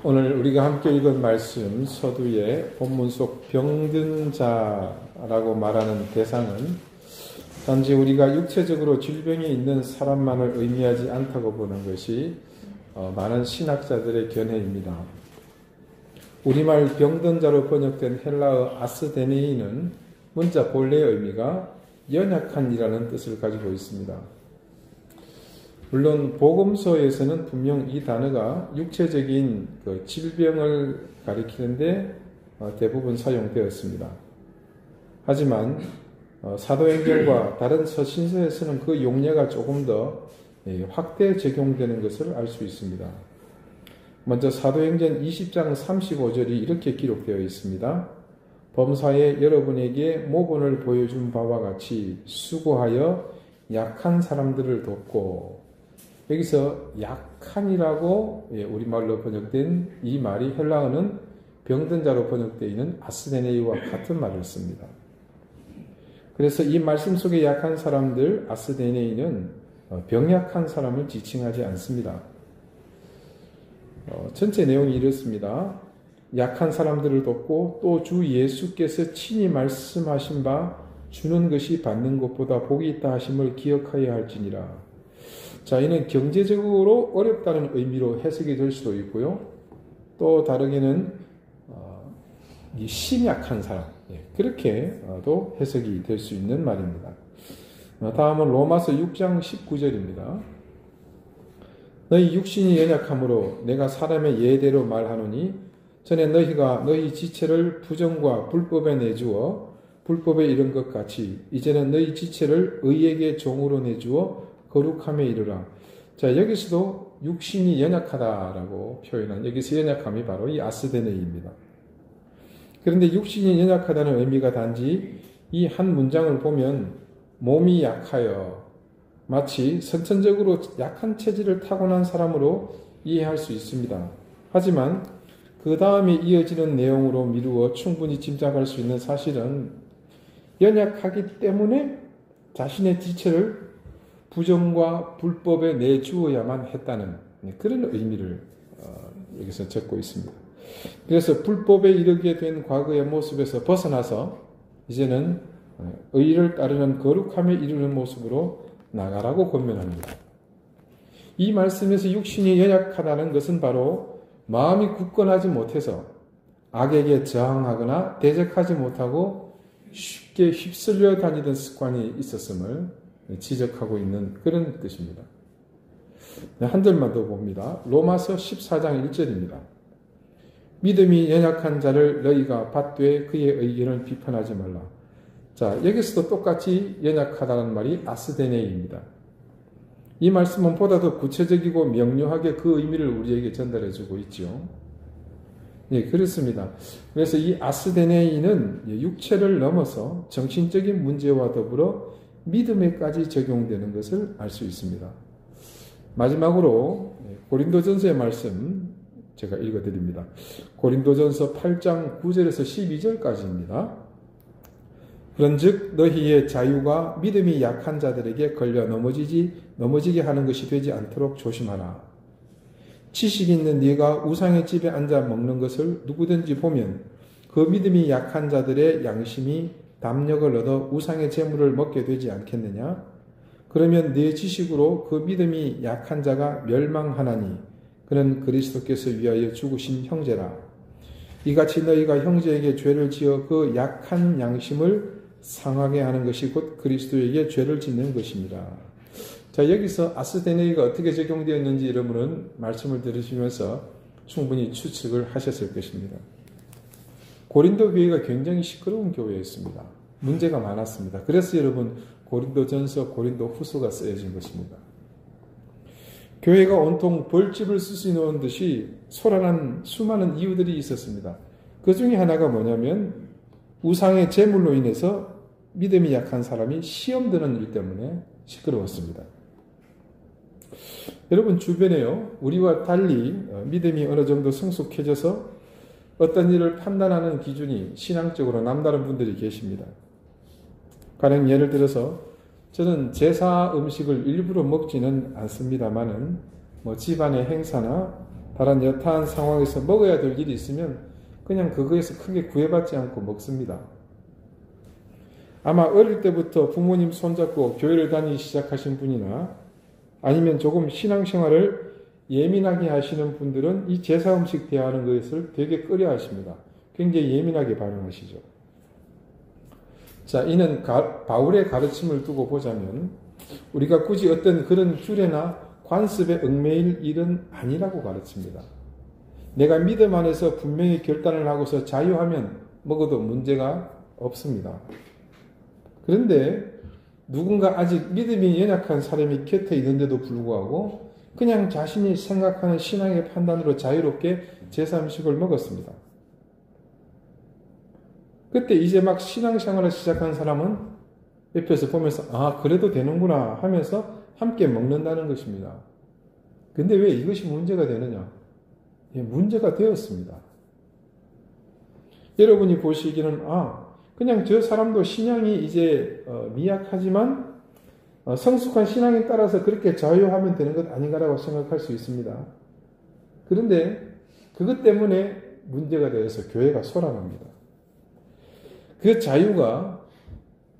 오늘 우리가 함께 읽은 말씀 서두의 본문 속 병든 자라고 말하는 대상은 단지 우리가 육체적으로 질병이 있는 사람만을 의미하지 않다고 보는 것이 많은 신학자들의 견해입니다. 우리말 병든 자로 번역된 헬라어 아스데네이는 문자 본래의 의미가 연약한이라는 뜻을 가지고 있습니다. 물론 복음서에서는 분명 이 단어가 육체적인 질병을 가리키는데 대부분 사용되었습니다. 하지만 사도행전과 다른 서신서에서는 그 용례가 조금 더 확대 적용되는 것을 알 수 있습니다. 먼저 사도행전 20장 35절이 이렇게 기록되어 있습니다. 범사에 여러분에게 모본을 보여준 바와 같이 수고하여 약한 사람들을 돕고, 여기서 약한이라고 우리말로 번역된 이 말이 헬라어는 병든 자로 번역되어 있는 아스데네이와 같은 말을 씁니다. 그래서 이 말씀 속에 약한 사람들, 아스데네이는 병약한 사람을 지칭하지 않습니다. 전체 내용이 이렇습니다. 약한 사람들을 돕고 또 주 예수께서 친히 말씀하신 바 주는 것이 받는 것보다 복이 있다 하심을 기억하여야 할지니라. 자, 이는 경제적으로 어렵다는 의미로 해석이 될 수도 있고요. 또 다르게는 심약한 사람, 그렇게도 해석이 될 수 있는 말입니다. 다음은 로마서 6장 19절입니다. 너희 육신이 연약함으로 내가 사람의 예대로 말하노니 전에 너희가 너희 지체를 부정과 불법에 내주어 불법에 이른 것 같이 이제는 너희 지체를 의에게 종으로 내주어 거룩함에 이르라. 자, 여기서도 육신이 연약하다라고 표현한 여기서 연약함이 바로 이 아스데네이입니다. 그런데 육신이 연약하다는 의미가 단지 이 한 문장을 보면 몸이 약하여 마치 선천적으로 약한 체질을 타고난 사람으로 이해할 수 있습니다. 하지만 그 다음에 이어지는 내용으로 미루어 충분히 짐작할 수 있는 사실은 연약하기 때문에 자신의 지체를 부정과 불법에 내주어야만 했다는 그런 의미를 여기서 적고 있습니다. 그래서 불법에 이르게 된 과거의 모습에서 벗어나서 이제는 의를 따르는 거룩함에 이르는 모습으로 나가라고 권면합니다. 이 말씀에서 육신이 연약하다는 것은 바로 마음이 굳건하지 못해서 악에게 저항하거나 대적하지 못하고 쉽게 휩쓸려 다니던 습관이 있었음을 지적하고 있는 그런 뜻입니다. 한 절만 더 봅니다. 로마서 14장 1절입니다. 믿음이 연약한 자를 너희가 받되 그의 의견을 비판하지 말라. 자, 여기서도 똑같이 연약하다는 말이 아스데네이입니다. 이 말씀은 보다 더 구체적이고 명료하게 그 의미를 우리에게 전달해주고 있죠. 그렇습니다. 그래서 이 아스데네이는 육체를 넘어서 정신적인 문제와 더불어 믿음에까지 적용되는 것을 알 수 있습니다. 마지막으로 고린도전서의 말씀 제가 읽어드립니다. 고린도전서 8장 9절에서 12절까지입니다. 그런즉 너희의 자유가 믿음이 약한 자들에게 걸려 넘어지게 하는 것이 되지 않도록 조심하라. 지식 있는 네가 우상의 집에 앉아 먹는 것을 누구든지 보면 그 믿음이 약한 자들의 양심이 담력을 얻어 우상의 재물을 먹게 되지 않겠느냐? 그러면 네 지식으로 그 믿음이 약한 자가 멸망하나니 그는 그리스도께서 위하여 죽으신 형제라. 이같이 너희가 형제에게 죄를 지어 그 약한 양심을 상하게 하는 것이 곧 그리스도에게 죄를 짓는 것입니다. 자, 여기서 아스데네이가 어떻게 적용되었는지 여러분은 말씀을 들으시면서 충분히 추측을 하셨을 것입니다. 고린도 교회가 굉장히 시끄러운 교회였습니다. 문제가 많았습니다. 그래서 여러분 고린도전서, 고린도후서가 쓰여진 것입니다. 교회가 온통 벌집을 쑤시놓은 듯이 소란한 수많은 이유들이 있었습니다. 그 중에 하나가 뭐냐면 우상의 제물로 인해서 믿음이 약한 사람이 시험 드는 일 때문에 시끄러웠습니다. 여러분 주변에요, 우리와 달리 믿음이 어느 정도 성숙해져서 어떤 일을 판단하는 기준이 신앙적으로 남다른 분들이 계십니다. 가령 예를 들어서 저는 제사 음식을 일부러 먹지는 않습니다만은 집안의 행사나 다른 여타한 상황에서 먹어야 될 일이 있으면 그냥 그거에서 크게 구애받지 않고 먹습니다. 아마 어릴 때부터 부모님 손잡고 교회를 다니기 시작하신 분이나 아니면 조금 신앙생활을 예민하게 하시는 분들은 이 제사 음식 대하는 것을 되게 꺼려 하십니다. 굉장히 예민하게 반응하시죠. 자, 이는 바울의 가르침을 두고 보자면 우리가 굳이 어떤 그런 규례나 관습에 얽매일 일은 아니라고 가르칩니다. 내가 믿음 안에서 분명히 결단을 하고서 자유하면 먹어도 문제가 없습니다. 그런데 누군가 아직 믿음이 연약한 사람이 곁에 있는데도 불구하고 그냥 자신이 생각하는 신앙의 판단으로 자유롭게 제사 음식을 먹었습니다. 그때 이제 막 신앙생활을 시작한 사람은 옆에서 보면서 아 그래도 되는구나 하면서 함께 먹는다는 것입니다. 근데 왜 이것이 문제가 되느냐? 예, 문제가 되었습니다. 여러분이 보시기에는 그냥 저 사람도 신앙이 이제 미약하지만 성숙한 신앙에 따라서 그렇게 자유하면 되는 것 아닌가라고 생각할 수 있습니다. 그런데 그것 때문에 문제가 되어서 교회가 쇠락합니다. 그 자유가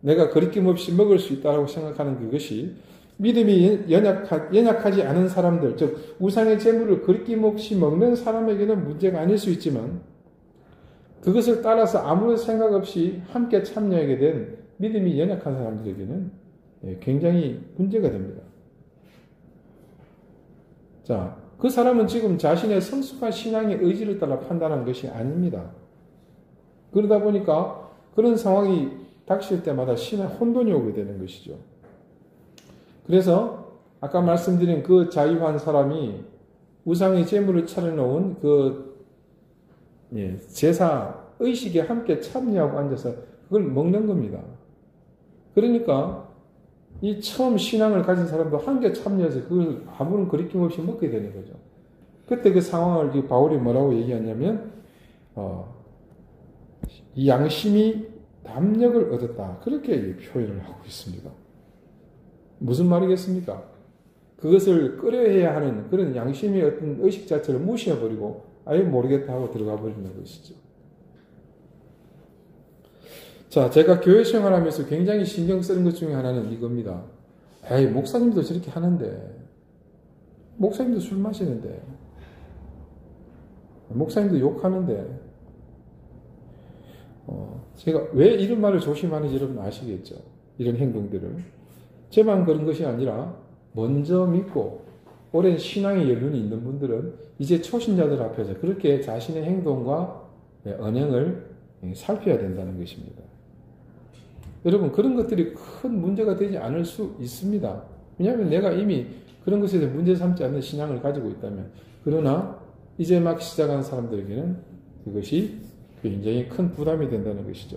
내가 거리낌 없이 먹을 수 있다고 생각하는 그것이 믿음이 연약하지 않은 사람들, 즉 우상의 제물을 거리낌 없이 먹는 사람에게는 문제가 아닐 수 있지만 그것을 따라서 아무런 생각 없이 함께 참여하게 된 믿음이 연약한 사람들에게는 굉장히 문제가 됩니다. 자, 그 사람은 지금 자신의 성숙한 신앙의 의지를 따라 판단한 것이 아닙니다. 그러다 보니까 그런 상황이 닥칠 때마다 신앙 혼돈이 오게 되는 것이죠. 그래서 아까 말씀드린 그 자유한 사람이 우상의 제물을 차려놓은 그 제사 의식에 함께 참여하고 앉아서 그걸 먹는 겁니다. 그러니까 이 처음 신앙을 가진 사람도 함께 참여해서 그걸 아무런 거리낌 없이 먹게 되는 거죠. 그때 그 상황을 바울이 뭐라고 얘기하냐면 이 양심이 담력을 얻었다. 그렇게 표현을 하고 있습니다. 무슨 말이겠습니까? 그것을 끌어야 하는 그런 양심의 어떤 의식 자체를 무시해버리고 아예 모르겠다 하고 들어가 버리는 것이죠. 자, 제가 교회 생활하면서 굉장히 신경 쓰는 것 중에 하나는 이겁니다. 에이, 목사님도 저렇게 하는데, 목사님도 술 마시는데, 목사님도 욕하는데, 제가 왜 이런 말을 조심하는지 여러분 아시겠죠? 이런 행동들을. 저만 그런 것이 아니라 먼저 믿고 오랜 신앙의 연륜이 있는 분들은 이제 초신자들 앞에서 그렇게 자신의 행동과 언행을 살펴야 된다는 것입니다. 여러분 그런 것들이 큰 문제가 되지 않을 수 있습니다. 왜냐하면 내가 이미 그런 것에 대해 문제 삼지 않는 신앙을 가지고 있다면. 그러나 이제 막 시작한 사람들에게는 그것이 굉장히 큰 부담이 된다는 것이죠.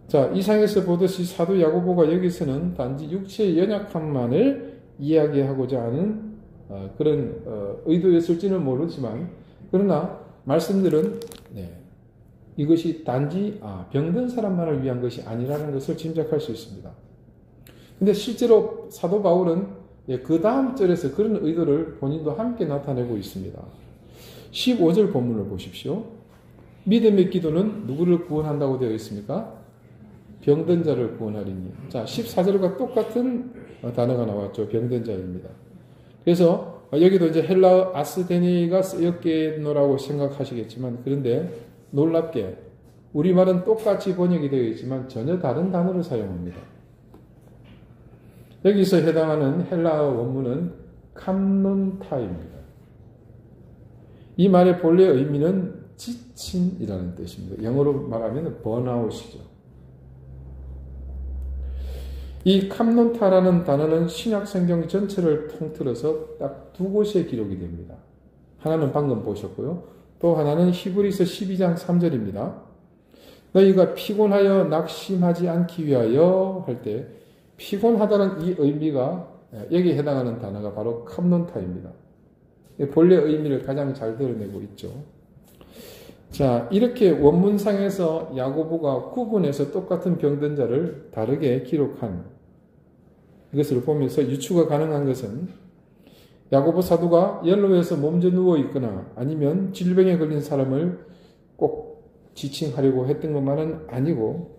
자, 이상에서 보듯이 사도 야고보가 여기서는 단지 육체의 연약함만을 이야기하고자 하는 그런 의도였을지는 모르지만, 그러나 말씀들은 이것이 단지 병든 사람만을 위한 것이 아니라는 것을 짐작할 수 있습니다. 근데 실제로 사도 바울은 그 다음 절에서 그런 의도를 본인도 함께 나타내고 있습니다. 15절 본문을 보십시오. 믿음의 기도는 누구를 구원한다고 되어 있습니까? 병든 자를 구원하리니. 자, 14절과 똑같은 단어가 나왔죠. 병든 자입니다. 그래서 여기도 이제 헬라어 아스데니가 쓰였겠노라고 생각하시겠지만, 그런데 놀랍게 우리말은 똑같이 번역이 되어 있지만 전혀 다른 단어를 사용합니다. 여기서 해당하는 헬라어 원문은 캄논타입니다. 이 말의 본래 의미는 지친이라는 뜻입니다. 영어로 말하면 번아웃이죠. 이 캄논타라는 단어는 신약 성경 전체를 통틀어서 딱 두 곳에 기록이 됩니다. 하나는 방금 보셨고요. 또 하나는 히브리서 12장 3절입니다. 너희가 피곤하여 낙심하지 않기 위하여 할 때, 피곤하다는 이 의미가 여기에 해당하는 단어가 바로 캄논타입니다. 본래 의미를 가장 잘 드러내고 있죠. 자, 이렇게 원문상에서 야고보가 구분해서 똑같은 병든 자를 다르게 기록한 이것을 보면서 유추가 가능한 것은 야고보 사도가 연로에서 몸져 누워 있거나 아니면 질병에 걸린 사람을 꼭 지칭하려고 했던 것만은 아니고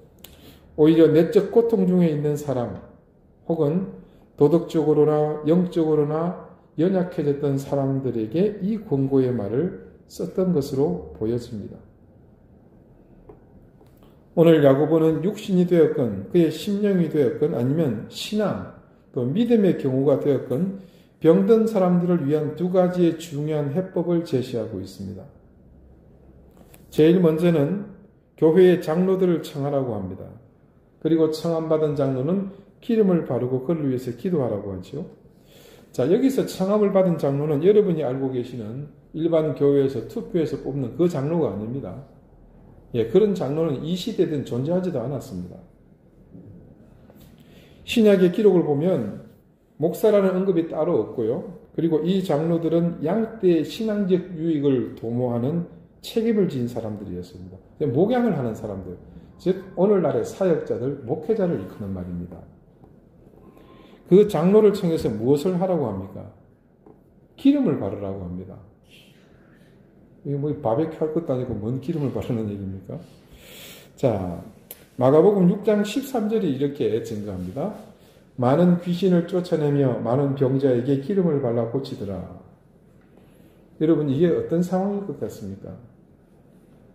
오히려 내적 고통 중에 있는 사람 혹은 도덕적으로나 영적으로나 연약해졌던 사람들에게 이 권고의 말을 썼던 것으로 보여집니다. 오늘 야고보는 육신이 되었건 그의 심령이 되었건 아니면 신앙 또 믿음의 경우가 되었건 병든 사람들을 위한 두 가지의 중요한 해법을 제시하고 있습니다. 제일 먼저는 교회의 장로들을 청하라고 합니다. 그리고 청함받은 장로는 기름을 바르고 그를 위해서 기도하라고 하죠. 자, 여기서 청함을 받은 장로는 여러분이 알고 계시는 일반 교회에서 투표해서 뽑는 그 장로가 아닙니다. 예, 그런 장로는 이 시대에는 존재하지도 않았습니다. 신약의 기록을 보면 목사라는 언급이 따로 없고요. 그리고 이 장로들은 양떼의 신앙적 유익을 도모하는 책임을 지닌 사람들이었습니다. 목양을 하는 사람들, 즉 오늘날의 사역자들, 목회자를 일컫는 말입니다. 그 장로를 청해서 무엇을 하라고 합니까? 기름을 바르라고 합니다. 이게 뭐 바베큐 할 것도 아니고 뭔 기름을 바르는 얘기입니까? 자, 마가복음 6장 13절이 이렇게 증거합니다. 많은 귀신을 쫓아내며 많은 병자에게 기름을 발라 고치더라. 여러분, 이게 어떤 상황일 것 같습니까?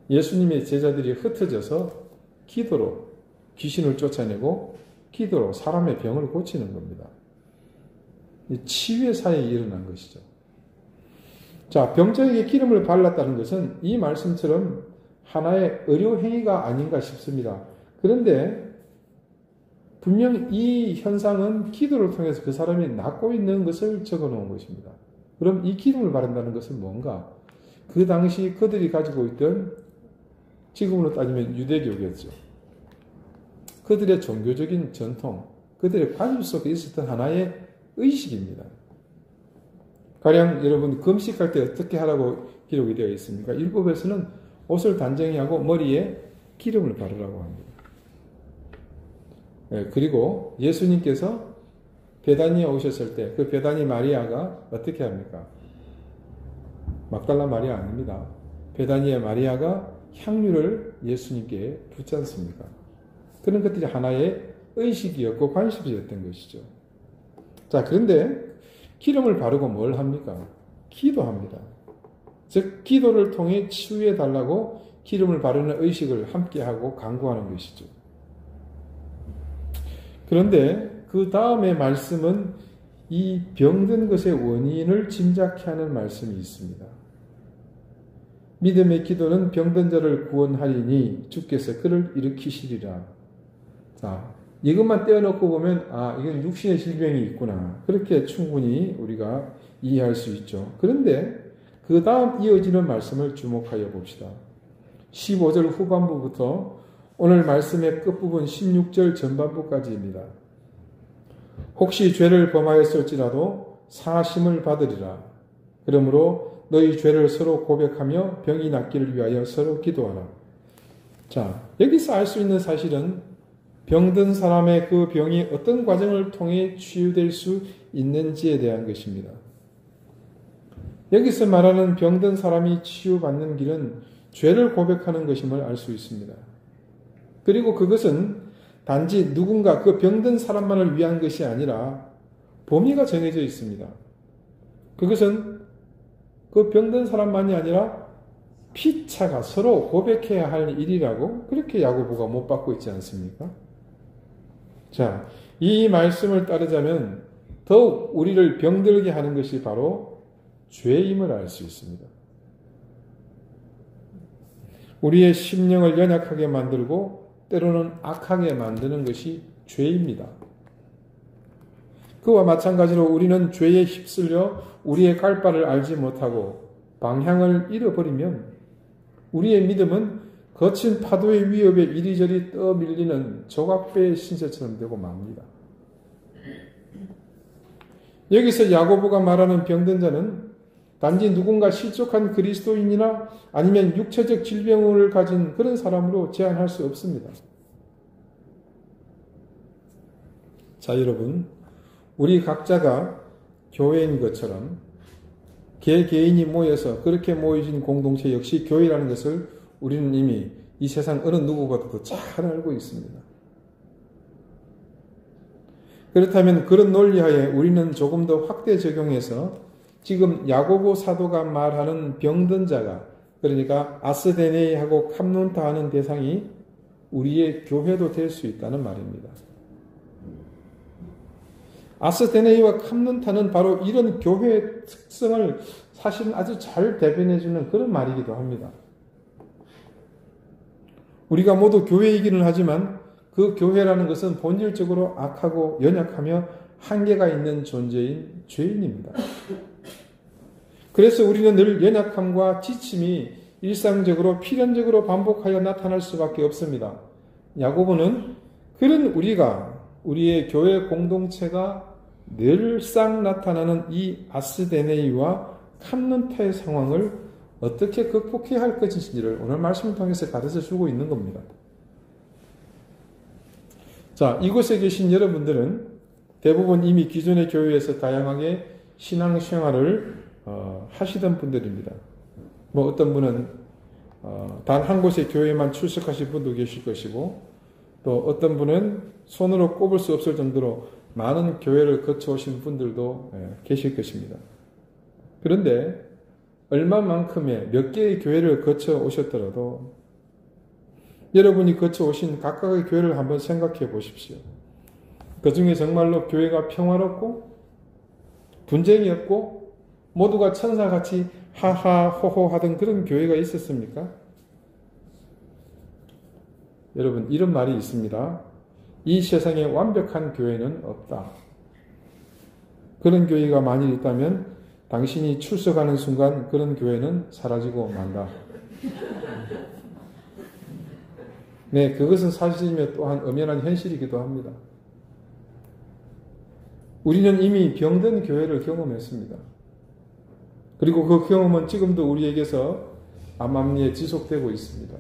예수님의 제자들이 흩어져서 기도로 귀신을 쫓아내고 기도로 사람의 병을 고치는 겁니다. 치유의 사역이 일어난 것이죠. 자, 병자에게 기름을 발랐다는 것은 이 말씀처럼 하나의 의료 행위가 아닌가 싶습니다. 그런데 분명 이 현상은 기도를 통해서 그 사람이 낫고 있는 것을 적어 놓은 것입니다. 그럼 이 기름을 바른다는 것은 뭔가? 그 당시 그들이 가지고 있던, 지금으로 따지면 유대교겠죠. 그들의 종교적인 전통, 그들의 관습 속에 있었던 하나의 의식입니다. 가령 여러분 금식할 때 어떻게 하라고 기록이 되어 있습니까? 율법에서는 옷을 단정히 하고 머리에 기름을 바르라고 합니다. 네, 그리고 예수님께서 베다니에 오셨을 때 그 베다니 마리아가 어떻게 합니까? 막달라 마리아 아닙니다. 베다니의 마리아가 향유를 예수님께 붓지 않습니까? 그런 것들이 하나의 의식이었고 관습이었던 것이죠. 자, 그런데 기름을 바르고 뭘 합니까? 기도합니다. 즉 기도를 통해 치유해 달라고 기름을 바르는 의식을 함께하고 강구하는 것이죠. 그런데 그 다음의 말씀은 이 병든 것의 원인을 짐작케 하는 말씀이 있습니다. 믿음의 기도는 병든 자를 구원하리니 주께서 그를 일으키시리라. 자, 이것만 떼어놓고 보면 이건 육신의 질병이 있구나. 그렇게 충분히 우리가 이해할 수 있죠. 그런데 그 다음 이어지는 말씀을 주목하여 봅시다. 15절 후반부부터 오늘 말씀의 끝부분 16절 전반부까지입니다. 혹시 죄를 범하였을지라도 사심을 받으리라. 그러므로 너희 죄를 서로 고백하며 병이 낫기를 위하여 서로 기도하라. 자, 여기서 알 수 있는 사실은 병든 사람의 그 병이 어떤 과정을 통해 치유될 수 있는지에 대한 것입니다. 여기서 말하는 병든 사람이 치유받는 길은 죄를 고백하는 것임을 알 수 있습니다. 그리고 그것은 단지 누군가 그 병든 사람만을 위한 것이 아니라 범위가 정해져 있습니다. 그것은 그 병든 사람만이 아니라 피차가 서로 고백해야 할 일이라고 그렇게 야고보가 못 받고 있지 않습니까? 자, 이 말씀을 따르자면 더욱 우리를 병들게 하는 것이 바로 죄임을 알 수 있습니다. 우리의 심령을 연약하게 만들고 때로는 악하게 만드는 것이 죄입니다. 그와 마찬가지로 우리는 죄에 휩쓸려 우리의 갈 바를 알지 못하고 방향을 잃어버리면 우리의 믿음은 거친 파도의 위협에 이리저리 떠밀리는 조각배의 신세처럼 되고 맙니다. 여기서 야고보가 말하는 병든 자는 단지 누군가 실족한 그리스도인이나 아니면 육체적 질병을 가진 그런 사람으로 제한할 수 없습니다. 자, 여러분, 우리 각자가 교회인 것처럼 개개인이 모여서 그렇게 모여진 공동체 역시 교회라는 것을 우리는 이미 이 세상 어느 누구보다도 잘 알고 있습니다. 그렇다면 그런 논리하에 우리는 조금 더 확대 적용해서 지금 야고보 사도가 말하는 병든 자가, 그러니까 아스데네이하고 캄논타 하는 대상이 우리의 교회도 될 수 있다는 말입니다. 아스데네이와 캄논타는 바로 이런 교회의 특성을 사실은 아주 잘 대변해주는 그런 말이기도 합니다. 우리가 모두 교회이기는 하지만 그 교회라는 것은 본질적으로 악하고 연약하며 한계가 있는 존재인 죄인입니다. 그래서 우리는 늘 연약함과 지침이 일상적으로 필연적으로 반복하여 나타날 수밖에 없습니다. 야고보는 그런 우리의 교회 공동체가 늘상 나타나는 이 아스데네이와 캄논타의 상황을 어떻게 극복해야 할 것인지를 오늘 말씀을 통해서 가르쳐 주고 있는 겁니다. 자, 이곳에 계신 여러분들은 대부분 이미 기존의 교회에서 다양하게 신앙생활을 하시던 분들입니다. 뭐 어떤 분은 단 한 곳의 교회에만 출석하신 분도 계실 것이고, 또 어떤 분은 손으로 꼽을 수 없을 정도로 많은 교회를 거쳐오신 분들도 계실 것입니다. 그런데 얼마만큼의 몇 개의 교회를 거쳐오셨더라도 여러분이 거쳐오신 각각의 교회를 한번 생각해 보십시오. 그 중에 정말로 교회가 평화롭고 분쟁이 없고 모두가 천사같이 하하 호호 하던 그런 교회가 있었습니까? 여러분, 이런 말이 있습니다. 이 세상에 완벽한 교회는 없다. 그런 교회가 만일 있다면 당신이 출석하는 순간 그런 교회는 사라지고 만다. 네, 그것은 사실이며 또한 엄연한 현실이기도 합니다. 우리는 이미 병든 교회를 경험했습니다. 그리고 그 경험은 지금도 우리에게서 암암리에 지속되고 있습니다.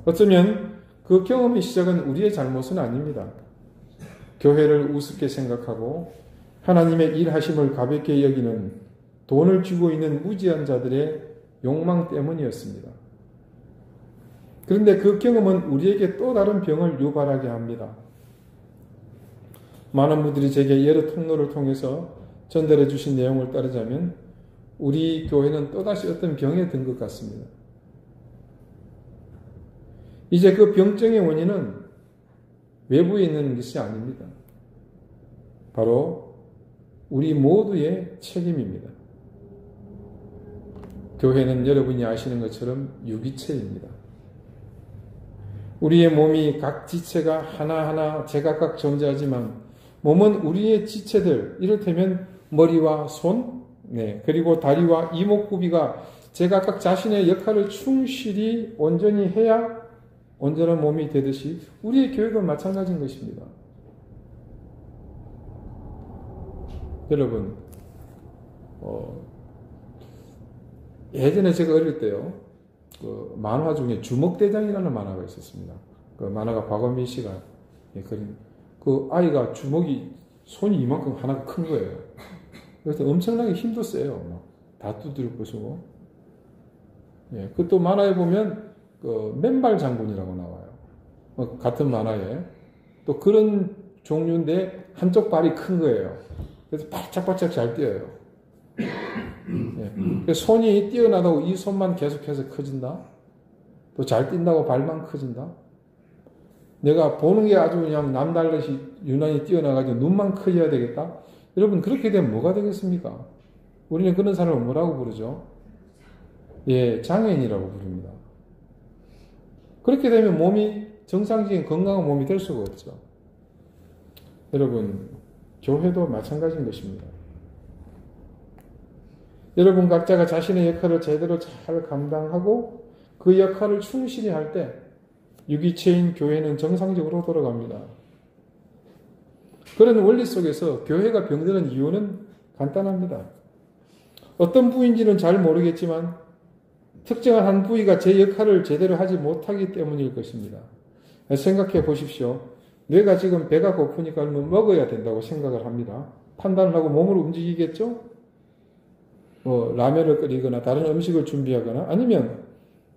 어쩌면 그 경험의 시작은 우리의 잘못은 아닙니다. 교회를 우습게 생각하고 하나님의 일하심을 가볍게 여기는 돈을 쥐고 있는 무지한 자들의 욕망 때문이었습니다. 그런데 그 경험은 우리에게 또 다른 병을 유발하게 합니다. 많은 분들이 제게 여러 통로를 통해서 전달해 주신 내용을 따르자면 우리 교회는 또다시 어떤 병에 든 것 같습니다. 이제 그 병증의 원인은 외부에 있는 것이 아닙니다. 바로 우리 모두의 책임입니다. 교회는 여러분이 아시는 것처럼 유기체입니다. 우리의 몸이 각 지체가 하나하나 제각각 존재하지만 몸은 우리의 지체들, 이를테면 머리와 손, 그리고 다리와 이목구비가 제각각 자신의 역할을 충실히 온전히 해야 온전한 몸이 되듯이 우리의 교회도 마찬가지인 것입니다. 여러분, 예전에 제가 어릴 때요, 그 만화 중에 주먹대장이라는 만화가 있었습니다. 그 만화가 박원민 씨가 그린, 그 아이가 손이 이만큼 하나가 큰 거예요. 그래서 엄청나게 힘도 세요. 다 두드려 부수고. 그 또 만화에 보면 그 맨발 장군이라고 나와요. 같은 만화에. 또 그런 종류인데 한쪽 발이 큰 거예요. 그래서 바짝바짝 잘 뛰어요. 손이 뛰어나다고 이 손만 계속해서 커진다? 또 잘 뛴다고 발만 커진다? 내가 보는 게 아주 그냥 남달듯이 유난히 뛰어나가지고 눈만 커져야 되겠다? 여러분, 그렇게 되면 뭐가 되겠습니까? 우리는 그런 사람을 뭐라고 부르죠? 장애인이라고 부릅니다. 그렇게 되면 몸이 정상적인 건강한 몸이 될 수가 없죠. 여러분, 교회도 마찬가지인 것입니다. 여러분 각자가 자신의 역할을 제대로 잘 감당하고 그 역할을 충실히 할 때 유기체인 교회는 정상적으로 돌아갑니다. 그런 원리 속에서 교회가 병드는 이유는 간단합니다. 어떤 부위인지는 잘 모르겠지만 특정한 한 부위가 제 역할을 제대로 하지 못하기 때문일 것입니다. 생각해 보십시오. 뇌가 지금 배가 고프니까 먹어야 된다고 생각을 합니다. 판단을 하고 몸을 움직이겠죠? 뭐 라면을 끓이거나 다른 음식을 준비하거나 아니면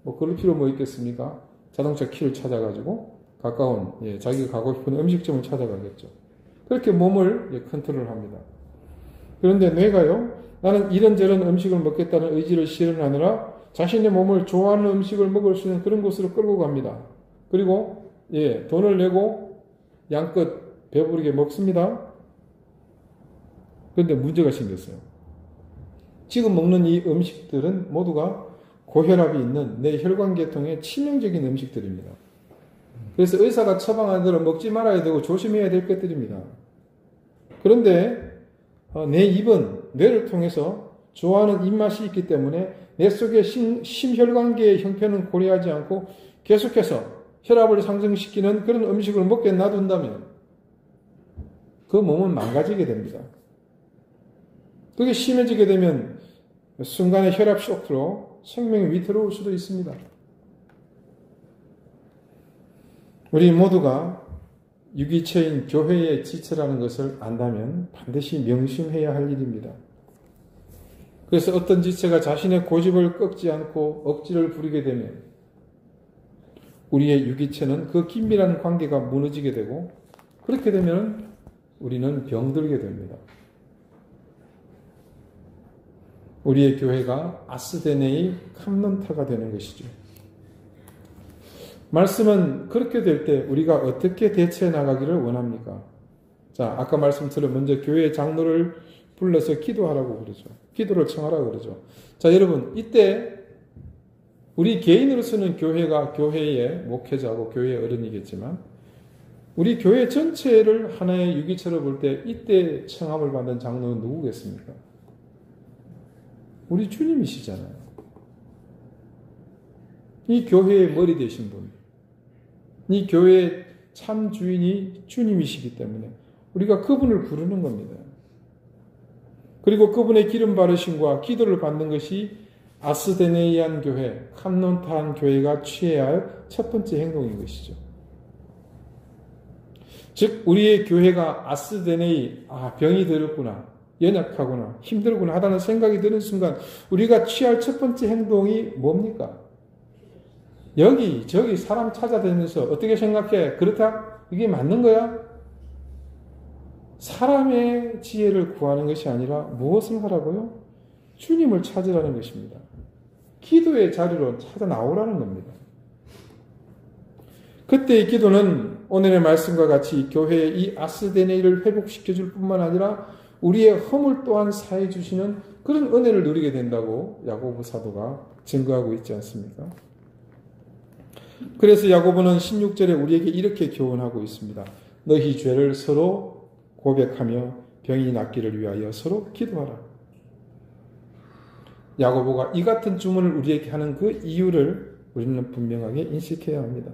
뭐 그럴 필요 뭐 있겠습니까? 자동차 키를 찾아가지고 가까운 자기가 가고 싶은 음식점을 찾아가겠죠. 그렇게 몸을 컨트롤합니다. 그런데 뇌가요, 나는 이런저런 음식을 먹겠다는 의지를 실현하느라 자신의 몸을 좋아하는 음식을 먹을 수 있는 그런 곳으로 끌고 갑니다. 그리고 돈을 내고 양껏 배부르게 먹습니다. 그런데 문제가 생겼어요. 지금 먹는 이 음식들은 모두가 고혈압이 있는 내 혈관계통에 치명적인 음식들입니다. 그래서 의사가 처방하는 대로 먹지 말아야 되고 조심해야 될 것들입니다. 그런데 내 입은 뇌를 통해서 좋아하는 입맛이 있기 때문에 내 속의 심혈관계의 형편은 고려하지 않고 계속해서 혈압을 상승시키는 그런 음식을 먹게 놔둔다면 그 몸은 망가지게 됩니다. 그게 심해지게 되면 순간의 혈압 쇼크로 생명이 위태로울 수도 있습니다. 우리 모두가 유기체인 교회의 지체라는 것을 안다면 반드시 명심해야 할 일입니다. 그래서 어떤 지체가 자신의 고집을 꺾지 않고 억지를 부리게 되면 우리의 유기체는 그 긴밀한 관계가 무너지게 되고 그렇게 되면 우리는 병들게 됩니다. 우리의 교회가 아스데네의 캄넌타가 되는 것이죠. 말씀은 그렇게 될 때 우리가 어떻게 대처해 나가기를 원합니까? 자, 아까 말씀처럼 먼저 교회 장로를 불러서 기도하라고 그러죠. 기도를 청하라고 그러죠. 자, 여러분, 이때 우리 개인으로서는 교회가 교회의 목회자고 교회의 어른이겠지만 우리 교회 전체를 하나의 유기체로 볼 때 이때 청함을 받은 장로는 누구겠습니까? 우리 주님이시잖아요. 이 교회의 머리 되신 분, 이 교회의 참 주인이 주님이시기 때문에 우리가 그분을 부르는 겁니다. 그리고 그분의 기름 바르심과 기도를 받는 것이 아스데네이안 교회, 캄논타한 교회가 취해야 할 첫 번째 행동인 것이죠. 즉 우리의 교회가 아스데네이, 병이 들었구나, 연약하구나, 힘들구나 하다는 생각이 드는 순간 우리가 취할 첫 번째 행동이 뭡니까? 여기 저기 사람 찾아다니면서 어떻게 생각해? 그렇다? 이게 맞는 거야? 사람의 지혜를 구하는 것이 아니라 무엇을 하라고요? 주님을 찾으라는 것입니다. 기도의 자리로 찾아 나오라는 겁니다. 그때의 기도는 오늘의 말씀과 같이 교회의 이 아스데네이를 회복시켜 줄 뿐만 아니라 우리의 허물 또한 사해 주시는 그런 은혜를 누리게 된다고 야고보 사도가 증거하고 있지 않습니까? 그래서 야고보는 16절에 우리에게 이렇게 교훈하고 있습니다. 너희 죄를 서로 고백하며 병이 낫기를 위하여 서로 기도하라. 야고보가 이 같은 주문을 우리에게 하는 그 이유를 우리는 분명하게 인식해야 합니다.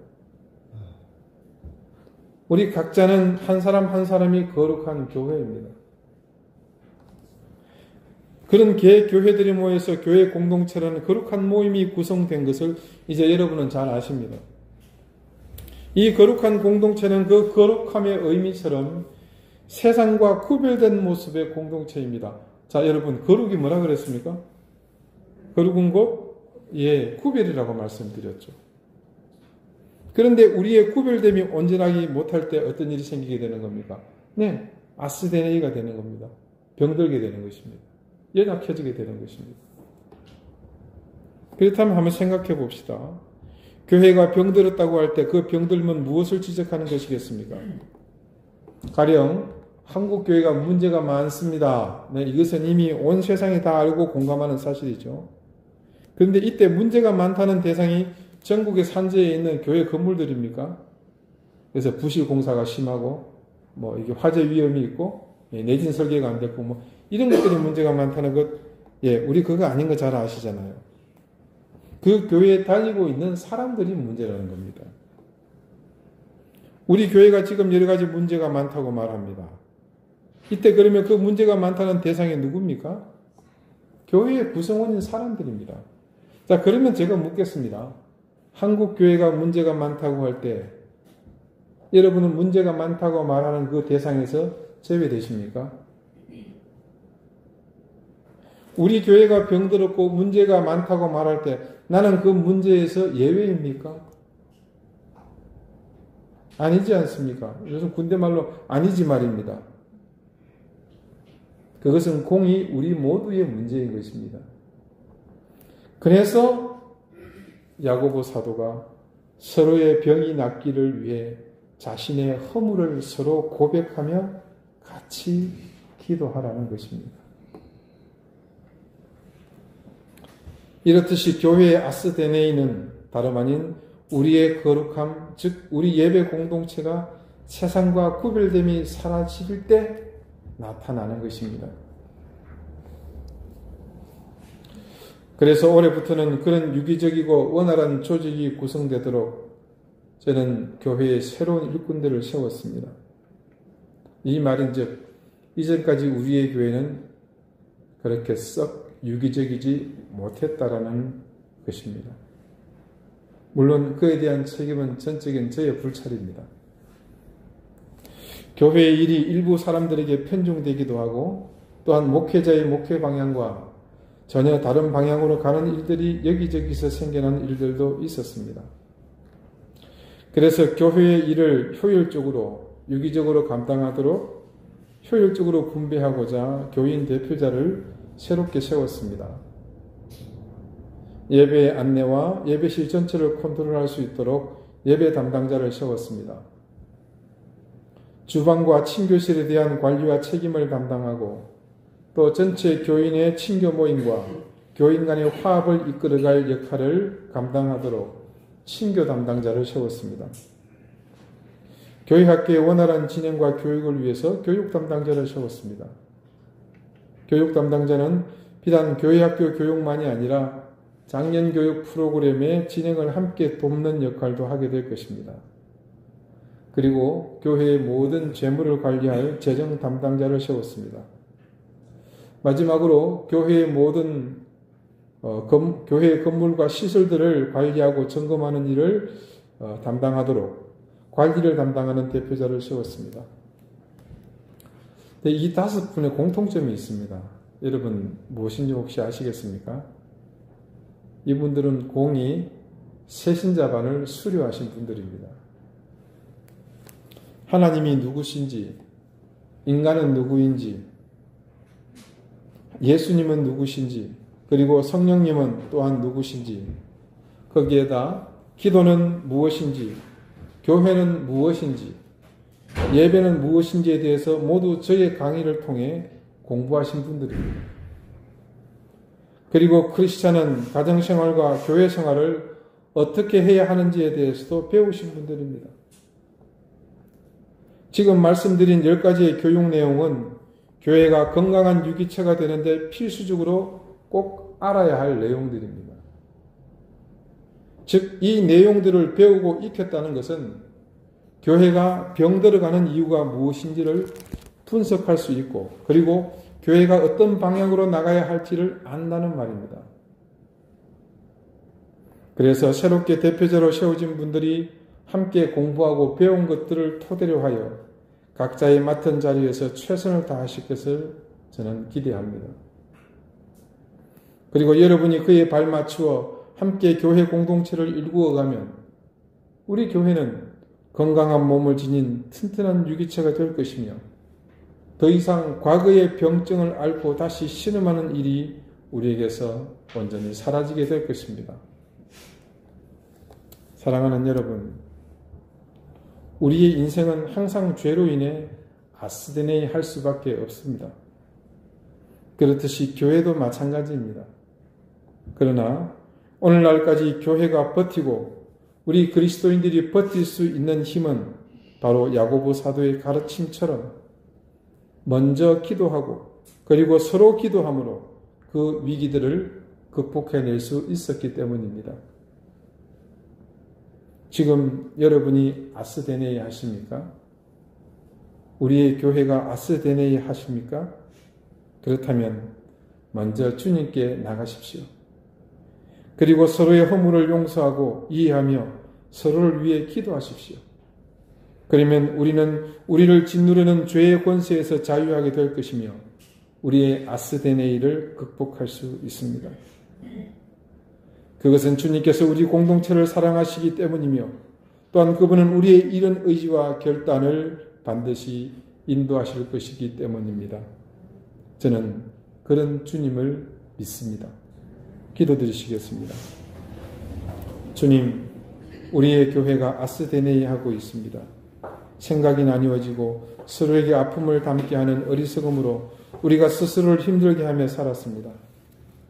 우리 각자는 한 사람 한 사람이 거룩한 교회입니다. 그런 교회들이 모여서 교회 공동체라는 거룩한 모임이 구성된 것을 이제 여러분은 잘 아십니다. 이 거룩한 공동체는 그 거룩함의 의미처럼 세상과 구별된 모습의 공동체입니다. 자, 여러분, 거룩이 뭐라 그랬습니까? 거룩은 곧, 구별이라고 말씀드렸죠. 그런데 우리의 구별됨이 온전하지 못할 때 어떤 일이 생기게 되는 겁니까? 네, 아스데네이가 되는 겁니다. 병들게 되는 것입니다. 연약해지게 되는 것입니다. 그렇다면 한번 생각해 봅시다. 교회가 병들었다고 할 때 그 병들면 무엇을 지적하는 것이겠습니까? 가령 한국 교회가 문제가 많습니다. 네, 이것은 이미 온 세상이 다 알고 공감하는 사실이죠. 그런데 이때 문제가 많다는 대상이 전국의 산지에 있는 교회 건물들입니까? 그래서 부실 공사가 심하고 이게 화재 위험이 있고 내진 설계가 안 됐고 이런 것들이 문제가 많다는 것, 우리 그거 아닌 거 잘 아시잖아요. 그 교회에 다니고 있는 사람들이 문제라는 겁니다. 우리 교회가 지금 여러 가지 문제가 많다고 말합니다. 이때 그러면 그 문제가 많다는 대상이 누굽니까? 교회의 구성원인 사람들입니다. 자, 그러면 제가 묻겠습니다. 한국 교회가 문제가 많다고 할 때 여러분은 문제가 많다고 말하는 그 대상에서 제외되십니까? 우리 교회가 병들었고 문제가 많다고 말할 때 나는 그 문제에서 예외입니까? 아니지 않습니까? 요즘 군대 말로 아니지 말입니다. 그것은 공히 우리 모두의 문제인 것입니다. 그래서 야고보 사도가 서로의 병이 낫기를 위해 자신의 허물을 서로 고백하며 같이 기도하라는 것입니다. 이렇듯이 교회의 아스데네이는 다름 아닌 우리의 거룩함, 즉 우리 예배 공동체가 세상과 구별됨이 사라질 때 나타나는 것입니다. 그래서 올해부터는 그런 유기적이고 원활한 조직이 구성되도록 저는 교회에 새로운 일꾼들을 세웠습니다. 이 말인즉 이전까지 우리의 교회는 그렇게 썩 유기적이지 못했다라는 것입니다. 물론 그에 대한 책임은 전적인 저의 불찰입니다. 교회의 일이 일부 사람들에게 편중되기도 하고 또한 목회자의 목회 방향과 전혀 다른 방향으로 가는 일들이 여기저기서 생겨난 일들도 있었습니다. 그래서 교회의 일을 효율적으로 유기적으로 감당하도록 효율적으로 분배하고자 교인 대표자를 새롭게 세웠습니다. 예배의 안내와 예배실 전체를 컨트롤할 수 있도록 예배 담당자를 세웠습니다. 주방과 친교실에 대한 관리와 책임을 담당하고 또 전체 교인의 친교 모임과 교인 간의 화합을 이끌어갈 역할을 감당하도록 친교 담당자를 세웠습니다. 교회 학교의 원활한 진행과 교육을 위해서 교육 담당자를 세웠습니다. 교육 담당자는 비단 교회 학교 교육만이 아니라 장년 교육 프로그램의 진행을 함께 돕는 역할도 하게 될 것입니다. 그리고 교회의 모든 재물을 관리할 재정 담당자를 세웠습니다. 마지막으로 교회의 모든 교회의 건물과 시설들을 관리하고 점검하는 일을 담당하도록 관리를 담당하는 대표자를 세웠습니다. 이 5분의 공통점이 있습니다. 여러분 무엇인지 혹시 아시겠습니까? 이분들은 공히 새신자반을 수료하신 분들입니다. 하나님이 누구신지, 인간은 누구인지, 예수님은 누구신지, 그리고 성령님은 또한 누구신지, 거기에다 기도는 무엇인지, 교회는 무엇인지, 예배는 무엇인지에 대해서 모두 저의 강의를 통해 공부하신 분들입니다. 그리고 크리스찬은 가정생활과 교회생활을 어떻게 해야 하는지에 대해서도 배우신 분들입니다. 지금 말씀드린 10가지의 교육 내용은 교회가 건강한 유기체가 되는데 필수적으로 꼭 알아야 할 내용들입니다. 즉, 이 내용들을 배우고 익혔다는 것은 교회가 병들어가는 이유가 무엇인지를 분석할 수 있고, 그리고 교회가 어떤 방향으로 나가야 할지를 안다는 말입니다. 그래서 새롭게 대표자로 세워진 분들이 함께 공부하고 배운 것들을 토대로 하여 각자의 맡은 자리에서 최선을 다하실 것을 저는 기대합니다. 그리고 여러분이 그에 발맞추어 함께 교회 공동체를 일구어가면 우리 교회는 건강한 몸을 지닌 튼튼한 유기체가 될 것이며 더 이상 과거의 병증을 앓고 다시 신음하는 일이 우리에게서 온전히 사라지게 될 것입니다. 사랑하는 여러분, 우리의 인생은 항상 죄로 인해 아스데네이 할 수밖에 없습니다. 그렇듯이 교회도 마찬가지입니다. 그러나 오늘날까지 교회가 버티고 우리 그리스도인들이 버틸 수 있는 힘은 바로 야고보 사도의 가르침처럼 먼저 기도하고 그리고 서로 기도함으로 그 위기들을 극복해낼 수 있었기 때문입니다. 지금 여러분이 아스데네이 하십니까? 우리의 교회가 아스데네이 하십니까? 그렇다면 먼저 주님께 나가십시오. 그리고 서로의 허물을 용서하고 이해하며 서로를 위해 기도하십시오. 그러면 우리는 우리를 짓누르는 죄의 권세에서 자유하게 될 것이며 우리의 아스데네이를 극복할 수 있습니다. 그것은 주님께서 우리 공동체를 사랑하시기 때문이며 또한 그분은 우리의 이런 의지와 결단을 반드시 인도하실 것이기 때문입니다. 저는 그런 주님을 믿습니다. 기도드리시겠습니다. 주님, 우리의 교회가 아스데네이하고 있습니다. 생각이 나뉘어지고 서로에게 아픔을 담게 하는 어리석음으로 우리가 스스로를 힘들게 하며 살았습니다.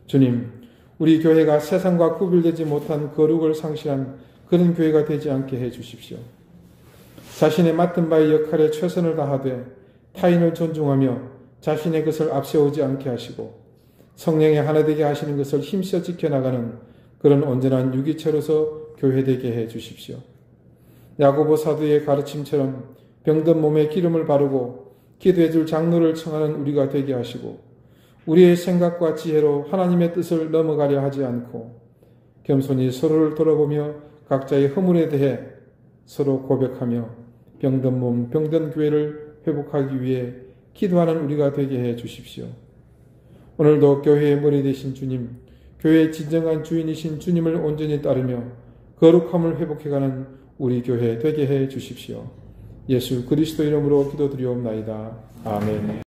주님, 우리 교회가 세상과 구별되지 못한 거룩을 상실한 그런 교회가 되지 않게 해 주십시오. 자신의 맡은 바의 역할에 최선을 다하되 타인을 존중하며 자신의 것을 앞세우지 않게 하시고 성령의 하나 되게 하시는 것을 힘써 지켜나가는 그런 온전한 유기체로서 교회되게 해 주십시오. 야고보 사도의 가르침처럼 병든 몸에 기름을 바르고 기도해 줄 장로를 청하는 우리가 되게 하시고 우리의 생각과 지혜로 하나님의 뜻을 넘어가려 하지 않고 겸손히 서로를 돌아보며 각자의 허물에 대해 서로 고백하며 병든 몸, 병든 교회를 회복하기 위해 기도하는 우리가 되게 해 주십시오. 오늘도 교회의 머리 되신 주님, 교회의 진정한 주인이신 주님을 온전히 따르며 거룩함을 회복해가는 우리 교회 되게 해 주십시오. 예수 그리스도 이름으로 기도드리옵나이다. 아멘.